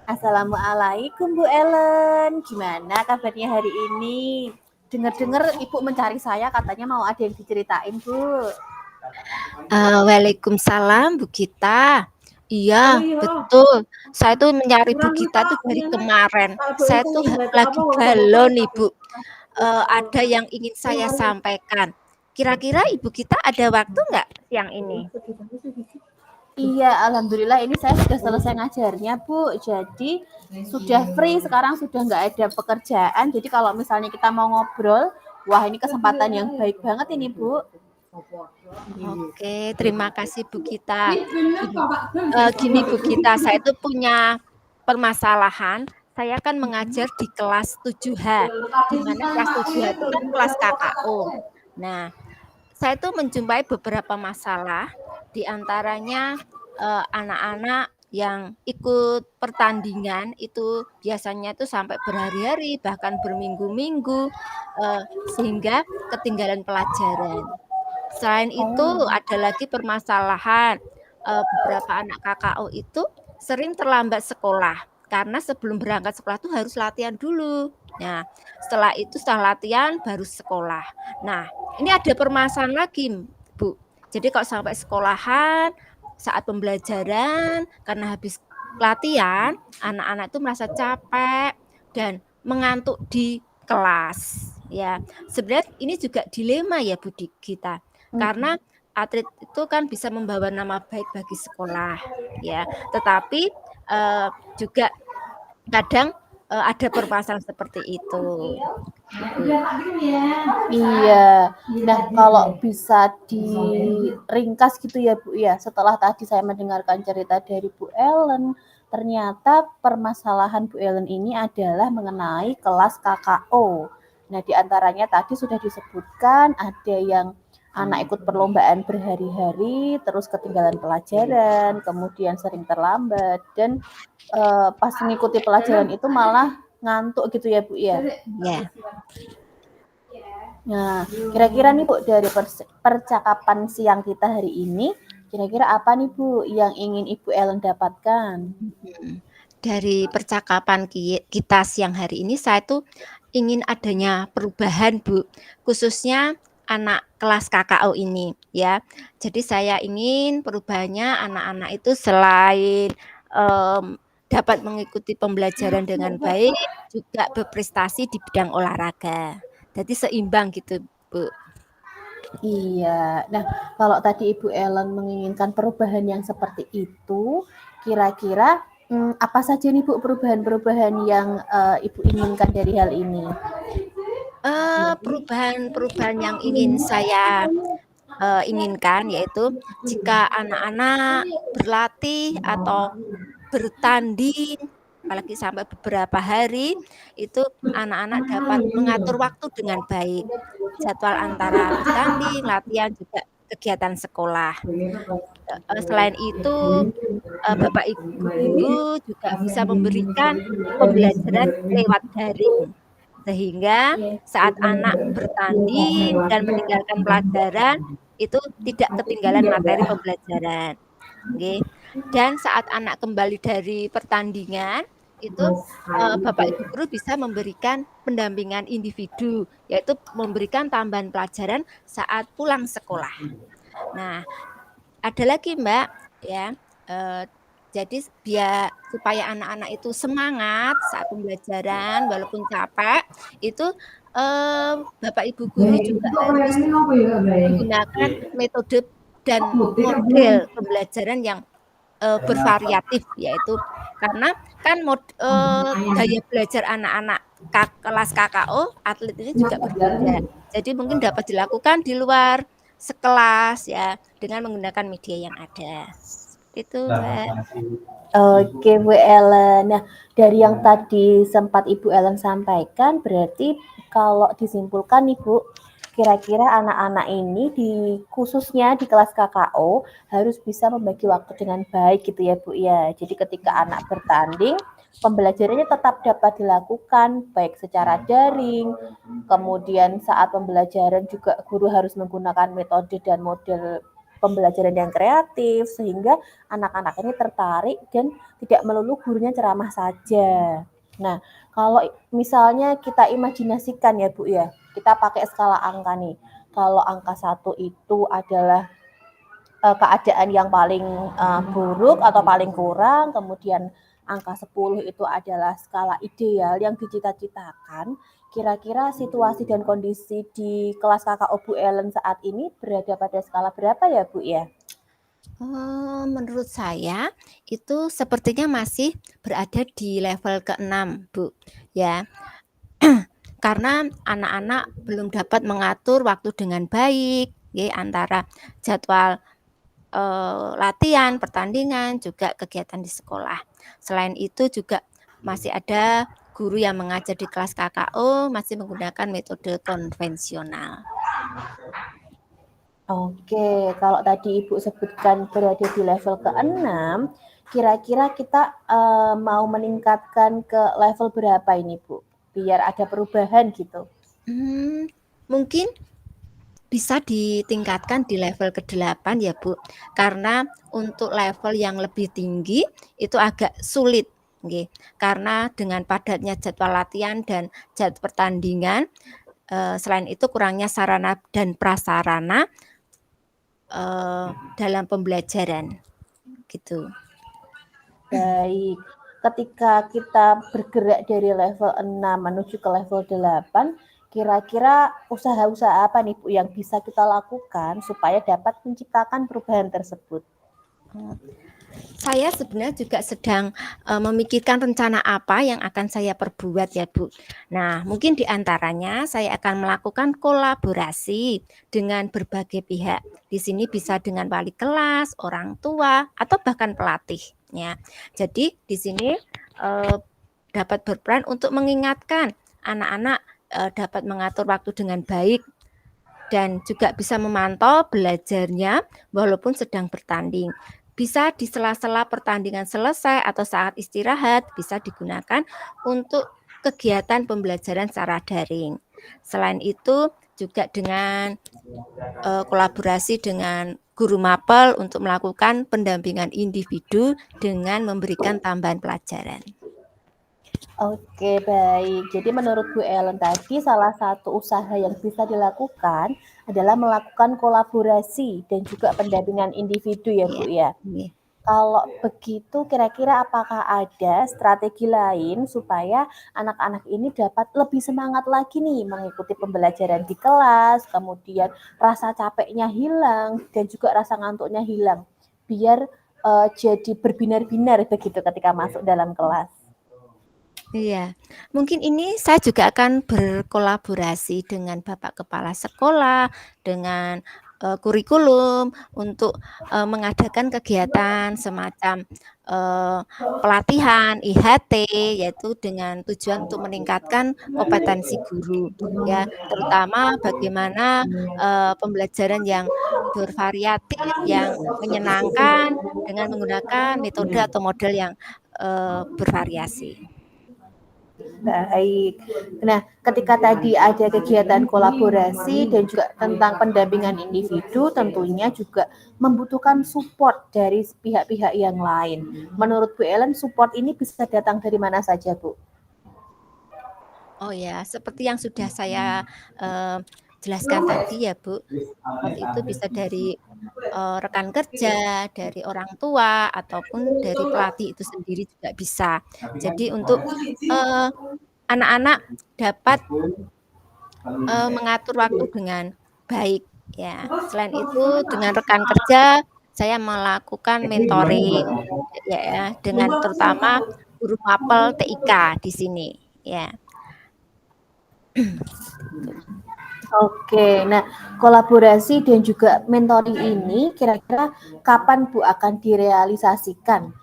Assalamualaikum Bu Ellen, gimana kabarnya hari ini? Dengar-dengar Ibu mencari saya, katanya mau ada yang diceritain Bu. Waalaikumsalam Bu Gita. Iya, betul. Saya tuh mencari Bu Gita tuh dari kemarin. Saya tuh lagi galau nih Bu. Ada yang ingin saya sampaikan. Kira-kira Ibu Gita ada waktu nggak siang ini? Iya, alhamdulillah ini saya sudah selesai ngajarnya Bu. Jadi sudah free, sekarang sudah nggak ada pekerjaan. Jadi kalau misalnya kita mau ngobrol, wah ini kesempatan yang baik banget ini Bu. Oke, terima kasih Bu Gita. Gini Bu Gita, saya tuh punya permasalahan. Saya kan mengajar di kelas 7H, di mana kelas 7H itu kan kelas KKO. Nah, saya tuh menjumpai beberapa masalah, di antaranya anak-anak yang ikut pertandingan itu biasanya tuh sampai berhari-hari, bahkan berminggu-minggu, sehingga ketinggalan pelajaran. Selain itu ada lagi permasalahan, beberapa anak KKO itu sering terlambat sekolah, karena sebelum berangkat sekolah tuh harus latihan dulu. Nah, setelah latihan baru sekolah. Nah, ini ada permasalahan lagi, Bu. Jadi kalau sampai sekolahan, saat pembelajaran, karena habis latihan, anak-anak itu merasa capek dan mengantuk di kelas. Ya, sebenarnya ini juga dilema ya Bu Gita. Karena atlet itu kan bisa membawa nama baik bagi sekolah, ya. Tetapi juga kadang ada permasalahan seperti itu, Bu. Iya. Nah, kalau bisa diringkas gitu ya Bu ya, setelah tadi saya mendengarkan cerita dari Bu Ellen, ternyata permasalahan Bu Ellen ini adalah mengenai kelas KKO. Nah, di antaranya tadi sudah disebutkan ada yang anak ikut perlombaan berhari-hari, terus ketinggalan pelajaran, kemudian sering terlambat, dan pas mengikuti pelajaran itu malah ngantuk gitu ya Bu ya. Ya. Nah, kira-kira nih Bu, dari percakapan siang kita hari ini, kira-kira apa nih Bu yang ingin Ibu Ellen dapatkan? Dari percakapan kita siang hari ini, saya tuh ingin adanya perubahan, Bu, khususnya anak kelas KKO ini, ya. Jadi saya ingin perubahannya anak-anak itu selain dapat mengikuti pembelajaran dengan baik, juga berprestasi di bidang olahraga. Jadi seimbang gitu, Bu. Iya. Nah, kalau tadi Ibu Ellen menginginkan perubahan yang seperti itu, kira-kira apa saja nih Bu perubahan-perubahan yang Ibu inginkan dari hal ini? Perubahan-perubahan yang ingin saya inginkan yaitu jika anak-anak berlatih atau bertanding, apalagi sampai beberapa hari, itu anak-anak dapat mengatur waktu dengan baik. Jadwal antara bertanding, latihan, juga kegiatan sekolah. Selain itu, Bapak Ibu guru juga bisa memberikan pembelajaran lewat daring. Sehingga saat anak bertanding dan meninggalkan pelajaran, itu tidak ketinggalan materi pembelajaran. Nggih. Dan saat anak kembali dari pertandingan, itu, Bapak Ibu guru bisa memberikan pendampingan individu, yaitu memberikan tambahan pelajaran saat pulang sekolah. Nah, ada lagi Mbak, ya, jadi biar supaya anak-anak itu semangat saat pembelajaran walaupun capek, itu, Bapak Ibu guru juga harus menggunakan metode dan model pembelajaran yang bervariatif, yaitu karena kan gaya belajar anak-anak kelas KKO, atlet ini juga berbeda. Jadi mungkin dapat dilakukan di luar sekelas ya, dengan menggunakan media yang ada. Seperti itu, Mbak. Oke Bu Ellen. Nah, dari yang tadi sempat Ibu Ellen sampaikan, berarti kalau disimpulkan nih Bu, kira-kira anak-anak ini khususnya di kelas KKO harus bisa membagi waktu dengan baik gitu ya Bu ya. Jadi ketika anak bertanding, pembelajarannya tetap dapat dilakukan baik secara daring, kemudian saat pembelajaran juga guru harus menggunakan metode dan model pembelajaran yang kreatif sehingga anak-anak ini tertarik dan tidak melulu gurunya ceramah saja. Nah, kalau misalnya kita imajinasikan ya Bu ya, kita pakai skala angka nih. Kalau angka 1 itu adalah keadaan yang paling buruk atau paling kurang, kemudian angka 10 itu adalah skala ideal yang dicita-citakan. Kira-kira situasi dan kondisi di kelas KKO Bu Ellen saat ini berada pada skala berapa ya Bu ya? Menurut saya itu sepertinya masih berada di level ke-6, Bu, ya. Karena anak-anak belum dapat mengatur waktu dengan baik, ya, antara jadwal latihan, pertandingan, juga kegiatan di sekolah. Selain itu juga masih ada guru yang mengajar di kelas KKO masih menggunakan metode konvensional. Oke, kalau tadi Ibu sebutkan berada di level ke-6, kira-kira kita mau meningkatkan ke level berapa ini Bu? Biar ada perubahan gitu. Mungkin bisa ditingkatkan di level ke-8 ya Bu, karena untuk level yang lebih tinggi itu agak sulit, nggih. Karena dengan padatnya jadwal latihan dan jadwal pertandingan, selain itu kurangnya sarana dan prasarana dalam pembelajaran, gitu. Baik, ketika kita bergerak dari level 6 menuju ke level 8, kira-kira usaha-usaha apa nih Bu yang bisa kita lakukan supaya dapat menciptakan perubahan tersebut? Saya sebenarnya juga sedang memikirkan rencana apa yang akan saya perbuat ya Bu. Nah, mungkin di antaranya saya akan melakukan kolaborasi dengan berbagai pihak. Di sini bisa dengan wali kelas, orang tua, atau bahkan pelatih. Ya, jadi di sini dapat berperan untuk mengingatkan anak-anak dapat mengatur waktu dengan baik dan juga bisa memantau belajarnya walaupun sedang bertanding. Bisa di sela-sela pertandingan selesai atau saat istirahat bisa digunakan untuk kegiatan pembelajaran secara daring. Selain itu juga dengan kolaborasi dengan guru mapel untuk melakukan pendampingan individu dengan memberikan tambahan pelajaran. Oke, baik. Jadi menurut Bu Ellen tadi salah satu usaha yang bisa dilakukan adalah melakukan kolaborasi dan juga pendampingan individu ya Bu ya. Kalau begitu kira-kira apakah ada strategi lain supaya anak-anak ini dapat lebih semangat lagi nih mengikuti pembelajaran di kelas, kemudian rasa capeknya hilang dan juga rasa ngantuknya hilang, biar jadi berbinar-binar begitu ketika masuk dalam kelas. Iya, mungkin ini saya juga akan berkolaborasi dengan Bapak Kepala Sekolah, dengan kurikulum untuk mengadakan kegiatan semacam pelatihan IHT, yaitu dengan tujuan untuk meningkatkan kompetensi guru, ya, terutama bagaimana pembelajaran yang bervariatif, yang menyenangkan dengan menggunakan metode atau model yang bervariasi. Baik. Nah, ketika tadi ada kegiatan kolaborasi dan juga tentang pendampingan individu, tentunya juga membutuhkan support dari pihak-pihak yang lain. Menurut Bu Ellen, support ini bisa datang dari mana saja, Bu? Oh ya, seperti yang sudah saya jelaskan tadi ya Bu, support itu bisa dari rekan kerja, dari orang tua, ataupun dari pelatih itu sendiri juga bisa. Jadi untuk anak-anak dapat mengatur waktu dengan baik, ya. Selain itu dengan rekan kerja, saya melakukan mentoring, ya, dengan terutama guru mapel TIK di sini, ya. Oke, nah kolaborasi dan juga mentoring ini kira-kira kapan Bu akan direalisasikan?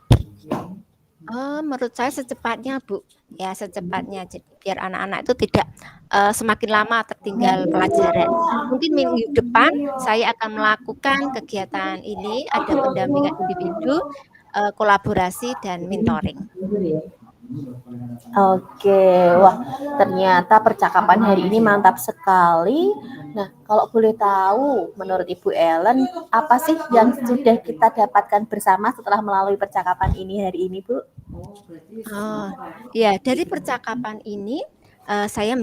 Menurut saya secepatnya Bu, ya secepatnya. Jadi biar anak-anak itu tidak semakin lama tertinggal pelajaran. Mungkin minggu depan saya akan melakukan kegiatan ini, ada pendampingan individu, kolaborasi dan mentoring. Oke, wah ternyata percakapan hari ini mantap sekali. Nah, kalau boleh tahu, menurut Ibu Ellen, apa sih yang sudah kita dapatkan bersama setelah melalui percakapan ini hari ini, Bu? Oh, ya dari percakapan ini, saya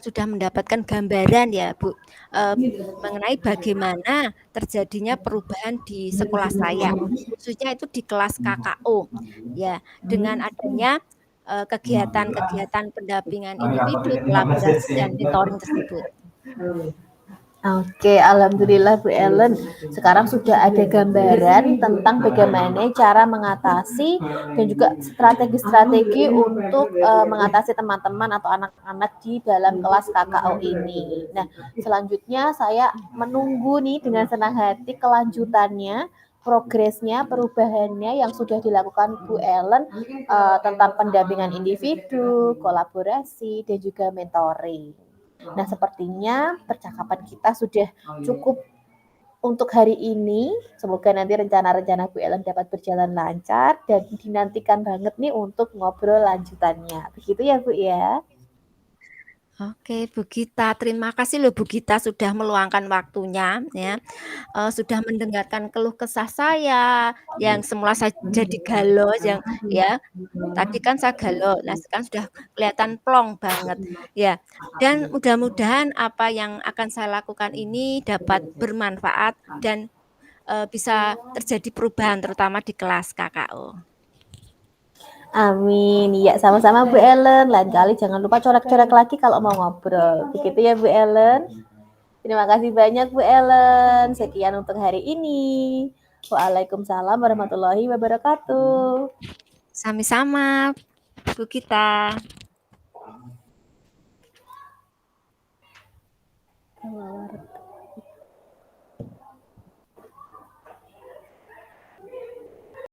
sudah mendapatkan gambaran ya, Bu, eee, mengenai bagaimana terjadinya perubahan di sekolah saya, khususnya itu di kelas KKO. Ya, dengan adanya, kegiatan-kegiatan pendampingan individu, kolaborasi, dan mentoring tersebut. Oke, alhamdulillah Bu Ellen. Sekarang sudah ada gambaran tentang bagaimana cara mengatasi dan juga strategi-strategi untuk mengatasi teman-teman atau anak-anak di dalam kelas KKO ini. Nah, selanjutnya saya menunggu nih dengan senang hati kelanjutannya, progresnya, perubahannya yang sudah dilakukan Bu Ellen tentang pendampingan individu, kolaborasi, dan juga mentoring. Nah, sepertinya percakapan kita sudah cukup untuk hari ini. Semoga nanti rencana-rencana Bu Ellen dapat berjalan lancar dan dinantikan banget nih untuk ngobrol lanjutannya. Begitu ya, Bu ya? Oke, Bu Gita, terima kasih loh Bu Gita sudah meluangkan waktunya ya, sudah mendengarkan keluh kesah saya yang semula saya jadi galau yang ya, tadi kan saya galau, nah sekarang sudah kelihatan plong banget, ya. Dan mudah-mudahan apa yang akan saya lakukan ini dapat bermanfaat dan, bisa terjadi perubahan terutama di kelas KKO. Amin. Iya, sama-sama Bu Ellen. Lain kali jangan lupa coret-coret lagi kalau mau ngobrol. Begitu ya Bu Ellen. Terima kasih banyak Bu Ellen. Sekian untuk hari ini. Waalaikumsalam warahmatullahi wabarakatuh. Sami-sama Bu Gita. Keluar.